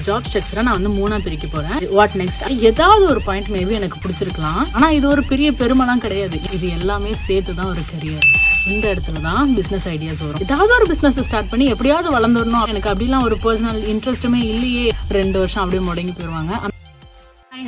Job ஸ்ட்ரக்சரை நான் வந்து 3 பிரிக்க போறேன். வாட் நெக்ஸ்ட், ஏதாவது ஒரு பாயிண்ட் மேபி எனக்கு பிடிச்சிருக்கலாம், ஆனா இது ஒரு பெரிய பெருமைலாம் கிடையாது. இது எல்லாமே சேர்த்து தான் ஒரு கரியர். இந்த இடத்துல தான் பிசினஸ் ஐடியாஸ் வரும். ஏதாவது ஒரு பிசினஸ் ஸ்டார்ட் பண்ணி எப்படியாவது வளர்ந்துடணும், எனக்கு அப்படிலாம் ஒரு பர்சனல் இன்ட்ரெஸ்ட்டுமே இல்லையே, 2 வருஷம் அப்படியே முடங்கி போயிடுவாங்க.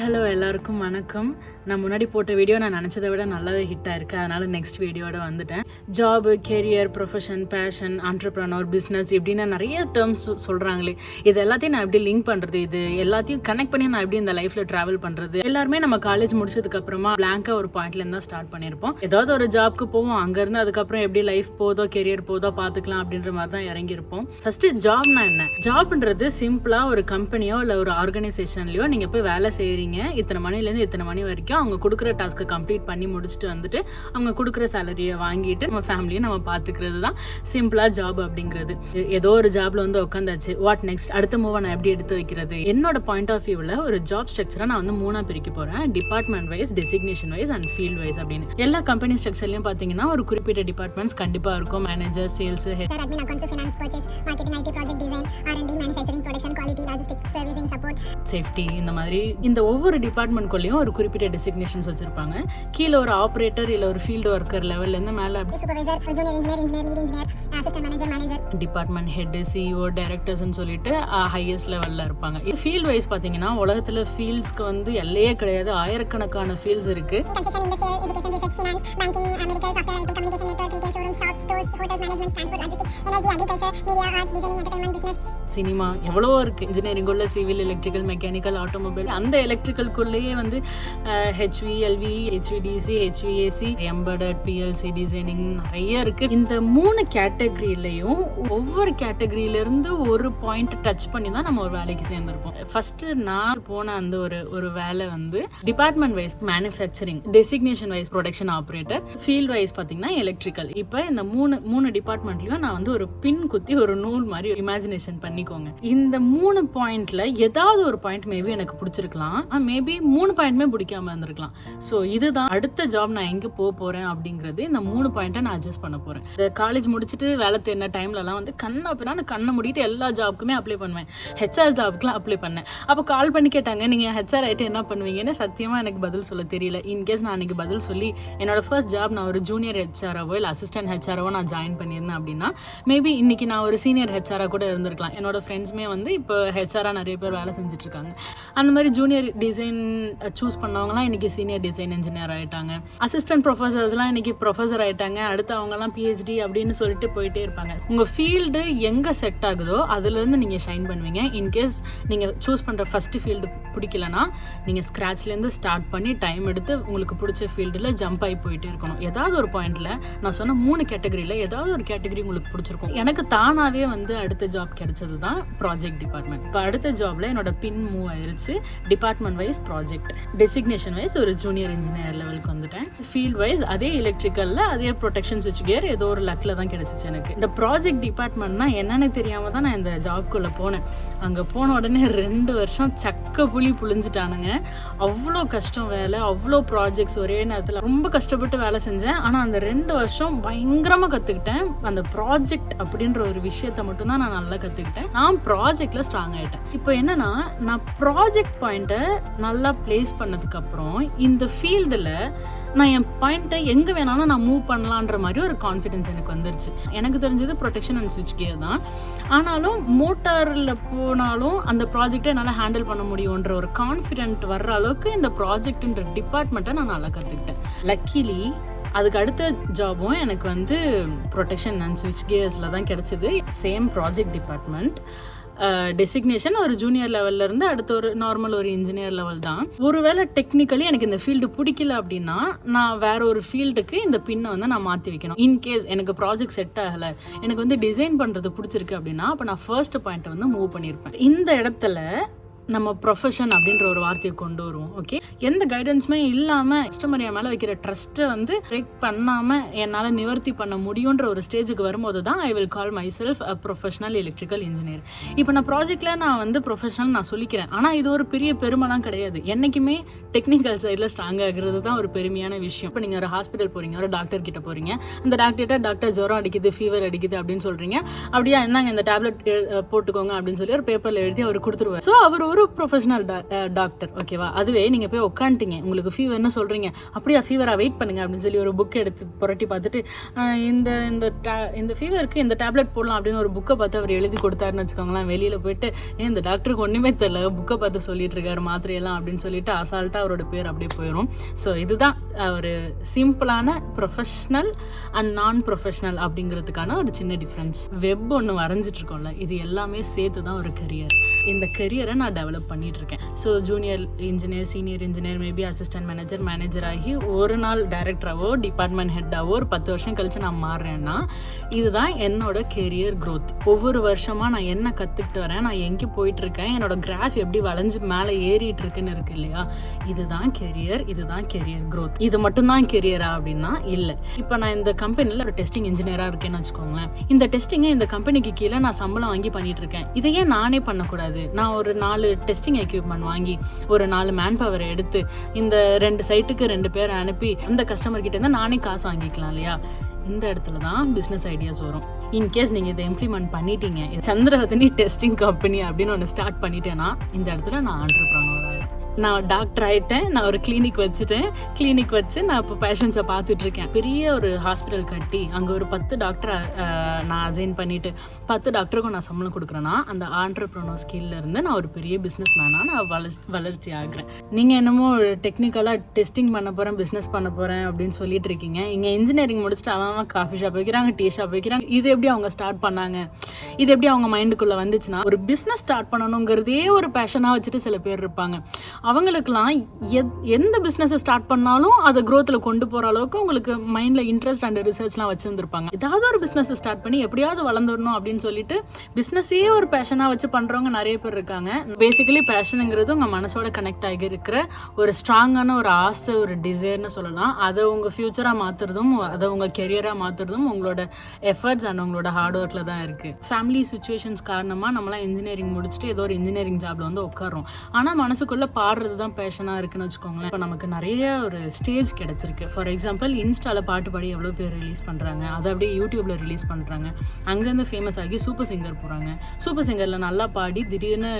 ஹலோ எல்லாருக்கும் வணக்கம். நான் முன்னாடி போட்ட வீடியோ நான் நினச்சதை விட நல்லாவே ஹிட் ஆயிருக்கு. அதனால நெக்ஸ்ட் வீடியோட வந்துட்டேன். Job, career, profession, passion, entrepreneur, business இப்படின்னு நிறைய டேர்ம்ஸ் சொல்கிறாங்களே, இது எல்லாத்தையும் நான் எப்படி லிங்க் பண்ணுறது, இது எல்லாத்தையும் கனெக்ட் பண்ணி நான் எப்படி இந்த லைஃப்பில் ட்ராவல் பண்ணுறது. எல்லாருமே நம்ம காலேஜ் முடிச்சதுக்கு அப்புறமா பிளாங்காக ஒரு பாயிண்ட்லேருந்து தான் ஸ்டார்ட் பண்ணியிருப்போம். ஏதாவது ஒரு ஜாப்க்கு போவோம், அங்கேருந்து அதுக்கப்புறம் எப்படி லைஃப் போதோ கெரியர் போதோ பார்த்துக்கலாம் அப்படின்ற மாதிரி தான் இறங்கியிருப்போம். ஃபஸ்ட்டு ஜாப்னா என்ன? ஜாப்ன்றது சிம்பிளாக ஒரு கம்பெனியோ இல்லை ஒரு ஆர்கனைசேஷன்லையோ நீங்கள் போய் வேலை செய்கிறீங்க. இத்தனை மணிலேருந்து இத்தனை மணி வரைக்கும் அவங்க கொடுக்குற டாஸ்க்கை கம்ப்ளீட் பண்ணி முடிச்சுட்டு வந்துட்டு அவங்க கொடுக்குற சேலரியை வாங்கிட்டு நம்ம ஃபேமிலியை நம்ம பார்த்துக்கிறது தான் சிம்பிளாக ஜாப் அப்படிங்கிறது. ஏதோ ஒரு ஜாப்ல வந்து உட்காந்தாச்சு, வாட் நெக்ஸ்ட், அடுத்த மூவை நான் எப்படி எடுத்து வைக்கிறது. என்னோட பாயிண்ட் ஆஃப் வியூவில் ஒரு ஜாப் ஸ்ட்ரக்சரை நான் வந்து 3 பிரிக்க போகிறேன். Department wise, designation wise and field wise அப்படின்னு. எல்லா கம்பெனி ஸ்ட்ரக்சர்லையும் பார்த்தீங்கன்னா ஒரு குறிப்பிட்ட டிபார்ட்மெண்ட்ஸ் கண்டிப்பாக இருக்கும். மேனேஜர், சேல்ஸ், சேஃப்டி, இந்த மாதிரி இந்த ஒவ்வொரு டிபார்ட்மெண்ட்குள்ளேயும் ஒரு குறிப்பிட்ட டெசிக்னேஷன்ஸ் வச்சிருப்பாங்க. கீழே ஒரு ஆப்ரேட்டர் இல்லை ஒரு ஃபீல்டு ஒர்க்கர் லெவல்ல இருந்து மேலே டிபார்ட்மெண்ட் ஹெட், சிஇஓ, டைரக்டர்ஸ்னு சொல்லிட்டு ஹையஸ்ட் லெவல்ல இருப்பாங்க. இது ஃபீல்ட் வைஸ் பார்த்தீங்கன்னா உலகத்துல ஃபீல்ட்ஸ்க்கு வந்து எல்லையே கிடையாது, ஆயிரக்கணக்கான ஃபீல்ட்ஸ் இருக்கு. சினிமா எவ்வளவோ இருக்கு. இன்ஜினியரிங் உள்ள சிவில், எலக்ட்ரிக்கல், மெக்கானிக்கல், ஆட்டோமொபைல், அந்த எலக்ட்ரிக்கலுக்குள்ளேயே வந்து HV, LV, ஹெச்விடிசி, HVAC, embedded, PLC, designing நிறைய இருக்கு. இந்த 3 கேட்டகரியிலையும் ஒவ்வொரு கேட்டகரியில இருந்து ஒரு பாயிண்ட் டச் பண்ணி தான் நம்ம ஒரு வேலைக்கு சேர்ந்திருப்போம். ஃபர்ஸ்ட் நான் போன அந்த ஒரு வேலை வந்து department wise manufacturing, designation wise production operator, field wise பார்த்தீங்கன்னா எலக்ட்ரிக்கல். இப்போ இந்த மூணு டிபார்ட்மெண்ட்லயும் நான் வந்து ஒரு பின் குத்தி ஒரு நூல் மாதிரி இமேஜினேஷன் பண்ணிக்கோங்க. இந்த 3 பாயிண்ட்ல ஏதாவது ஒரு பாயிண்ட் மேபி எனக்கு பிடிச்சிருக்கலாம், மேபி 3 பாயிண்ட்மே பிடிக்காம இருந்திருக்கலாம். ஸோ இதுதான் அடுத்த ஜாப் நான் எங்க போறேன் அப்படிங்கிறது. இந்த 3 பாயிண்ட்டை நான் அட்ஜஸ்ட் பண்ண போறேன். காலேஜ் முடிச்சுட்டு வேலை தேடின டைம்லலாம் வந்து கண்ணை மூடிட்டு எல்லா ஜாப்க்குமே அப்ளை பண்ணுவேன். ஹெச்ஆர் ஜாப்க்குலாம் அப்ளை பண்ணேன். அப்போ கால் பண்ணி கேட்டாங்க, நீங்க ஹெச்ஆர் ஆயிட்டு என்ன பண்ணுவீங்கன்னு. சத்தியமா எனக்கு பதில் சொல்ல தெரியல. இன்கேஸ் நான் அன்னைக்கு பதில் சொல்லி என்னோட ஃபர்ஸ்ட் ஜாப் நான் ஒரு ஜூனியர் ஹெச்ஆராவோ இல்லை அசிஸ்டன்ட் ஹெச்ஆராவோ நான் ஜாயின் பண்ணியிருந்தேன் அப்படின்னா மேபி இன்னைக்கு நான் ஒரு சீனியர் ஹெச்ஆரா கூட இருந்திருக்கலாம். என்னோட ஃப்ரெண்ட்ஸுமே வந்து இப்போ ஹெச்ஆரா நிறைய பேர் வேலை செஞ்சுட்டு இருக்காங்க. அந்த மாதிரி ஜூனியர் டிசைன் சூஸ் பண்ணவங்கலாம் இன்னைக்கு சீனியர் டிசைன் இன்ஜினியர் ஆயிட்டாங்க. அசிஸ்டன்ட் ப்ரொஃபஸர்ஸ்லாம் இன்னைக்கு ப்ரொஃபஸர் ஆயிட்டாங்க. அடுத்து அவங்கலாம் பிஹெச்டி அப்படின்னு சொல்லிட்டு போயிட்டே இருப்பாங்க. உங்க ஃபீல்டு எங்க செட் ஆகுதோ அதுல இருந்து நீங்க ஷைன் பண்ணுவீங்க. இன்கேஸ் நீங்க சூஸ் பண்ற ஃபர்ஸ்ட் ஃபீல்டு பிடிக்கலனா நீங்க ஸ்கிராச்ல இருந்து ஸ்டார்ட் பண்ணி டைம் எடுத்து உங்களுக்கு பிடிச்ச ஃபீல்டுல ஜம்ப் ஆகி போயிட்டே இருக்கணும். ஏதாவது ஒரு பாயிண்ட்ல நான் சொன்ன 3 கேட்டகரியில ஏதாவது ஒரு கேட்டகரி உங்களுக்கு பிடிச்சிருக்கும். எனக்கு தானாவே வந்து அடுத்த ஜாப் கிடைச்சது தான் ப்ராஜெக்ட் டிபார்ட்மெண்ட். இப்போ அடுத்த ஜாப்ல என்னோட பின் மூவ் ஆயிருச்சு. Department wise project, designation wise ஒரு ஜூனியர் இன்ஜினியர் லெவலுக்கு வந்துட்டேன். ஃபீல்ட் வைஸ் அதே எலக்ட்ரிக்கல்ல அதே ப்ரொடெக்ஷன் சுவிட்ச் கியர் ஏதோ ஒரு லக்ல தான் கிடைச்சிச்சு எனக்கு. இந்த ப்ராஜெக்ட் டிபார்ட்மெண்ட்னா என்னன்னு தெரியாம தான் நான் இந்த ஜாப்குள்ள போனேன். அங்க போன உடனே 2 வருஷம் சக்க புளி புளிஞ்சிட்டானுங்க. அவ்வளோ கஷ்டம் வேலை, அவ்வளோ ப்ராஜெக்ட்ஸ் ஒரே நேரத்தில், ரொம்ப கஷ்டப்பட்டு வேலை செஞ்சேன். ஆனால் அந்த 2 வருஷம் பயங்கரமாக கற்றுக்கிட்டேன். அந்த ப்ராஜெக்ட் அப்படின்ற ஒரு விஷயத்தை மட்டும்தான் நான் நல்லா கற்றுக்கிட்டேன். நான் ப்ராஜெக்டில் ஸ்ட்ராங் ஆகிட்டேன். இப்போ என்னன்னா, நான் ப்ராஜெக்ட் பாயிண்ட்டை நல்லா பிளேஸ் பண்ணதுக்கப்புறம் இந்த ஃபீல்டில் நான் என் பாயிண்ட்டை எங்கே வேணாலும் நான் மூவ் பண்ணலான்ற மாதிரி ஒரு கான்ஃபிடென்ஸ் எனக்கு வந்துருச்சு. எனக்கு தெரிஞ்சது ப்ரொடெக்ஷன் அண்ட் ஸ்விட்ச் கியர் தான். ஆனாலும் மோட்டாரில் போனாலும் அந்த ப்ராஜெக்டை என்னால் ஹேண்டில் பண்ண முடியுன்ற ஒரு கான்ஃபிடென்ட் வர்ற அளவுக்கு இந்த ப்ராஜெக்ட்ன்ற டிபார்ட்மெண்ட்டை நான் நல்லா கற்றுக்கிட்டேன். லக்கிலி அதுக்கு அடுத்த ஜாபும் எனக்கு வந்து ப்ரொடெக்ஷன் அண்ட் ஸ்விட்ச் கியர்ஸில் தான் கிடச்சிது. சேம் ப்ராஜெக்ட் டிபார்ட்மெண்ட், டெசிக்னேஷன் ஒரு ஜூனியர் லெவல்ல இருந்து அடுத்த ஒரு நார்மல் ஒரு இன்ஜினியர் லெவல் தான். ஒருவேளை டெக்னிக்கலி எனக்கு இந்த ஃபீல்டு பிடிக்கல அப்படின்னா நான் வேற ஒரு ஃபீல்டுக்கு இந்த பின்னை வந்து நான் மாற்றி வைக்கணும். இன்கேஸ் எனக்கு ப்ராஜெக்ட் செட் ஆகலை, எனக்கு வந்து டிசைன் பண்ணுறது பிடிச்சிருக்கு அப்படின்னா அப்போ நான் ஃபர்ஸ்ட் பாயிண்ட்டை வந்து மூவ் பண்ணியிருப்பேன். இந்த இடத்துல நம்ம ப்ரொஃபஷன் அப்படின்ற ஒரு வார்த்தையை கொண்டு வருவோம். ஓகே, எந்த கைடன்ஸுமே இல்லாமல் கஸ்டமர் என் மேலே வைக்கிற ட்ரஸ்ட்டை வந்து பிரேக் பண்ணாமல் என்னால் நிவர்த்தி பண்ண முடியுன்ற ஒரு ஸ்டேஜுக்கு வரும்போது தான் I will call my self a professional electrical engineer. இப்போ நான் ப்ராஜெக்டில் நான் வந்து ப்ரொஃபஷனல் நான் சொல்லிக்கிறேன், ஆனால் இது ஒரு பெரிய பெருமைலாம் கிடையாது. என்றைக்குமே டெக்னிக்கல் சைடில் ஸ்ட்ராங் ஆகிறது தான் ஒரு பெருமையான விஷயம். இப்போ நீங்கள் ஒரு ஹாஸ்பிட்டல் போகிறீங்க, ஒரு டாக்டர் கிட்ட போகிறீங்க, அந்த டாக்டர்கிட்ட டாக்டர் ஜுரம் அடிக்குது, ஃபீவர் அடிக்குது அப்படின்னு சொல்கிறீங்க. அப்படியா, இருந்தாங்க இந்த டேப்லெட் போட்டுக்கோங்க அப்படின்னு சொல்லி ஒரு பேப்பரில் எழுதி அவர் கொடுத்துருவார். ஸோ அவர் ஒரு ப்ரொஃபஷனல் டாக்டர். ஓகேவா? அதுவே நீங்கள் போய் உட்காந்துட்டீங்க, உங்களுக்கு ஃபீவர்னு சொல்கிறீங்க, அப்படியா ஃபீவரா வெயிட் பண்ணுங்க அப்படின்னு சொல்லி ஒரு புக் எடுத்து புரட்டி பார்த்துட்டு இந்த ஃபீவருக்கு இந்த டேப்லெட் போடலாம் அப்படின்னு ஒரு புக்கை பார்த்து அவர் எழுதி கொடுத்தாருன்னு வச்சுக்கோங்களேன். வெளியில் போயிட்டு இந்த டாக்டருக்கு ஒன்றுமே தெரியல, புக்கை பார்த்து சொல்லிட்டு இருக்காரு மாத்திரையெல்லாம் அப்படின்னு சொல்லிட்டு அசால்ட்டாக அவரோட பேர் அப்படியே போயிடும். ஸோ இதுதான் ஒரு சிம்பிளான ப்ரொஃபஷ்னல் அண்ட் நான் ப்ரொஃபஷ்னல் அப்படிங்கிறதுக்கான ஒரு சின்ன டிஃப்ரென்ஸ். வெப் ஒன்று வரைஞ்சிட்டு இருக்கோம்ல, இது எல்லாமே சேர்த்து தான் ஒரு கரியர். இந்த கரியரை நான் டெவலப் பண்ணிட்டு இருக்கேன். So junior engineer, senior engineer, maybe assistant manager, manager ஆகி ஒரு நாள் டைரக்டராகவோ டிபார்ட்மெண்ட் ஹெட்டாவோ ஒரு 10 வருஷம் கழிச்சு நான் மாறுறேன்னா இதுதான் என்னோட கெரியர் க்ரோத். ஒவ்வொரு வருஷமா நான் என்ன கற்றுக்கிட்டு வரேன், நான் எங்கே போயிட்டு இருக்கேன், என்னோட கிராஃப் எப்படி வளைஞ்சு மேலே ஏறிட்டு இருக்குன்னு இருக்கு இல்லையா, இதுதான் கெரியர், இதுதான் கெரியர் க்ரோத். இது மட்டும்தான் கெரியரா அப்படின்னா இல்லை. இப்போ நான் இந்த கம்பெனியில் ஒரு டெஸ்டிங் இன்ஜினியராக இருக்கேன்னு வச்சுக்கோங்களேன். இந்த டெஸ்டிங்கை இந்த கம்பெனிக்கு கீழே நான் சம்பளம் வாங்கி பண்ணிட்டு இருக்கேன். இதையே நானே பண்ணக்கூடாது. நான் ஒரு 4 டெஸ்டிங் எக்யூப்மெண்ட் வாங்கி ஒரு 4 மேன் பவரை எடுத்து இந்த 2 சைட்டுக்கு 2 பேரை அனுப்பி அந்த கஸ்டமர் கிட்ட இருந்து நானே காசு வாங்கிக்கலாம் இல்லையா. இந்த இடத்துல தான் பிஸ்னஸ் ஐடியாஸ் வரும். இன்கேஸ் நீங்கள் இதை இம்ப்ளிமெண்ட் பண்ணிட்டீங்க, சந்திரவதனி டெஸ்டிங் கம்பெனி அப்படின்னு ஒன்று ஸ்டார்ட் பண்ணிட்டேன்னா இந்த இடத்துல நான் ஆண்டர்ப்ரனர் ஆயிடும். நான் டாக்டர் ஆகிட்டேன், நான் ஒரு கிளினிக் வச்சுட்டேன், கிளினிக் வச்சு நான் இப்போ பேஷண்ட்ஸை பார்த்துட்டு இருக்கேன். பெரிய ஒரு ஹாஸ்பிட்டல் கட்டி அங்கே ஒரு 10 டாக்டரை நான் அசைன் பண்ணிவிட்டு 10 டாக்டருக்கும் நான் சம்பளம் கொடுக்குறேன்னா அந்த ஆண்டர்ப்ரனர் ஸ்கில்ல இருந்து நான் ஒரு பெரிய பிஸ்னஸ் மேனாக நான் வளர்ச்சி ஆகிறேன். நீங்கள் என்னமோ டெக்னிக்கலாக டெஸ்டிங் பண்ண போகிறேன், பிஸ்னஸ் பண்ண போகிறேன் அப்படின்னு சொல்லிட்டு இருக்கீங்க. இங்கே இன்ஜினியரிங் முடிச்சுட்டு அவன் காஃபி ஷாப் வைக்கிறாங்க, டீ ஷாப் வைக்கிறாங்க. இது எப்படி அவங்க ஸ்டார்ட் பண்ணாங்க, இது எப்படி அவங்க மைண்டுக்குள்ளே வந்துச்சுன்னா, ஒரு பிஸ்னஸ் ஸ்டார்ட் பண்ணணுங்கிறதே ஒரு பேஷனாக வச்சுட்டு சில பேர் இருப்பாங்க. அவங்களுக்குலாம் எந்த பிஸ்னஸை ஸ்டார்ட் பண்ணாலும் அதை க்ரோத்தில் கொண்டு போகிற அளவுக்கு உங்களுக்கு மைண்டில் இன்ட்ரெஸ்ட் அண்ட் ரிசர்ச்லாம் வச்சுருந்துருப்பாங்க. ஏதாவது ஒரு பிஸ்னஸை ஸ்டார்ட் பண்ணி எப்படியாவது வளர்ந்துடணும் அப்படின்னு சொல்லிட்டு பிஸ்னஸே ஒரு பேஷனாக வச்சு பண்ணுறவங்க நிறைய பேர் இருக்காங்க. பேசிக்கலி பேஷனுங்கிறது உங்கள் மனசோட கனெக்ட் ஆகி இருக்கிற ஒரு ஸ்ட்ராங்கான ஒரு ஆசை, ஒரு டிசைர்னு சொல்லலாம். அதை உங்கள் ஃபியூச்சராக மாற்றுறதும் அதை உங்கள் கெரியராக மாற்றுறதும் உங்களோட எஃபர்ட்ஸ் அண்ட் உங்களோட ஹார்ட் ஒர்க்கில் தான் இருக்குது. ஃபேமிலி சுச்சுவேஷன்ஸ் காரணமாக நம்மளாம் இன்ஜினியரிங் முடிச்சுட்டு ஏதோ ஒரு இன்ஜினியரிங் ஜாப்ல வந்து உட்காரோம். ஆனால் மனசுக்குள்ளே பாடுறது தான் பேஷனாக இருக்குன்னு வச்சுக்கோங்களேன். இப்போ நமக்கு நிறைய ஒரு ஸ்டேஜ் கிடச்சிருக்கு. ஃபார் எக்ஸாம்பிள் இன்ஸ்டாவில் பாட்டு பாடி எவ்வளோ பேர் ரிலீஸ் பண்ணுறாங்க, அதை அப்படியே யூடியூப்பில் ரிலீஸ் பண்ணுறாங்க. அங்கேருந்து ஃபேமஸ் ஆகி சூப்பர் சிங்கர் போகிறாங்க. சூப்பர் சிங்கரில் நல்லா பாடி திடீர்னு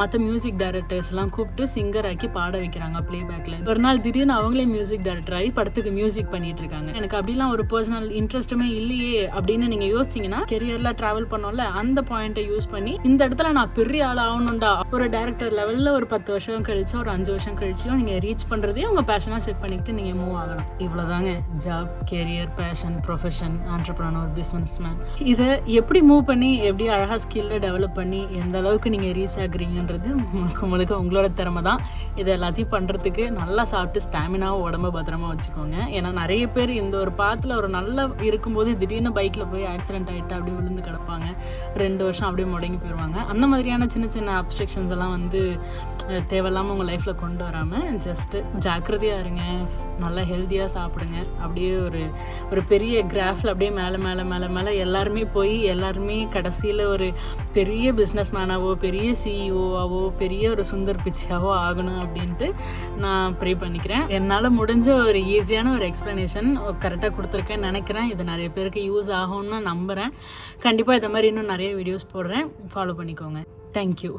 மற்ற மியூசிக் டைரக்டர்ஸ்லாம் கூப்பிட்டு சிங்கர் ஆக்கி பாட வைக்கிறாங்க ப்ளேபேக்கில். ஒரு நாள் திடீர்னு அவங்களே மியூசிக் டைரக்டர் ஆகி படத்துக்கு மியூசிக் பண்ணிட்டு இருக்காங்க. எனக்கு அப்படிலாம் ஒரு பர்சனல் இன்ட்ரெஸ்ட்டுமே இல்லையே அப்படின்னு நீங்கள் யோசிச்சிங்கன்னா கெரியரில் ட்ராவல் பண்ணோம்ல, அந்த பாயிண்ட்டை யூஸ் பண்ணி இந்த இடத்துல நான் பெரிய ஆள் ஆகணும்டா, ஒரு டைரக்டர் லெவலில் ஒரு 10 வருஷம் கழிச்சு ஒரு 5 வருஷம் கழிச்சியும் நீங்கள் ரீச் பண்ணுறதே உங்கள் பேஷனாக செட் பண்ணிக்கிட்டு நீங்கள் மூவ் ஆகலாம். இவ்வளோதாங்க job, career, passion, profession, entrepreneur, businessman. இதை எப்படி மூவ் பண்ணி எப்படி அழகாக ஸ்கில்லை டெவலப் பண்ணி எந்த அளவுக்கு நீங்கள் ரீச் ஆகுறீங்கன்றது முழுக்க உங்களோட திறமை தான். இதை எல்லாத்தையும் பண்ணுறதுக்கு நல்லா சாப்பிட்டு ஸ்டாமினாவும் உடம்ப பத்திரமா வச்சுக்கோங்க. ஏன்னா நிறைய பேர் இந்த ஒரு பாத்தில் ஒரு நல்லா இருக்கும்போது திடீர்னு பைக்கில் போய் ஆக்சிடென்ட் ஆகிட்டு அப்படியே விழுந்து கிடப்பாங்க, 2 வருஷம் அப்படியே முடங்கி போயிடுவாங்க. அந்த மாதிரியான சின்ன சின்ன அப்ஸ்ட்ரக்ஷன்ஸ் எல்லாம் வந்து தேவையில்லாமல் உங்கள் லைஃப்பில் கொண்டு வராமல் ஜஸ்ட்டு ஜாக்கிரதையாக இருங்க, நல்லா ஹெல்த்தியாக சாப்பிடுங்க. அப்படியே ஒரு பெரிய கிராஃபில் அப்படியே மேலே மேலே மேலே மேலே எல்லாருமே போய் எல்லாருமே கடைசியில் ஒரு பெரிய பிஸ்னஸ் மேனாவோ பெரிய சிஇஓவாவோ பெரிய ஒரு சுந்தர் பிச்சையாவோ ஆகணும் அப்படின்ட்டு நான் ப்ரே பண்ணிக்கிறேன். என்னால் முடிஞ்ச ஒரு ஈஸியான ஒரு எக்ஸ்ப்ளனேஷன் கரெக்டாக கொடுத்துருக்கேன்னு நினைக்கிறேன். இது நிறைய பேருக்கு யூஸ் ஆகும்னு நம்புகிறேன். கண்டிப்பாக இந்த மாதிரி இன்னும் நிறைய வீடியோஸ் போடுறேன், ஃபாலோ பண்ணிக்கோங்க. தேங்க்யூ.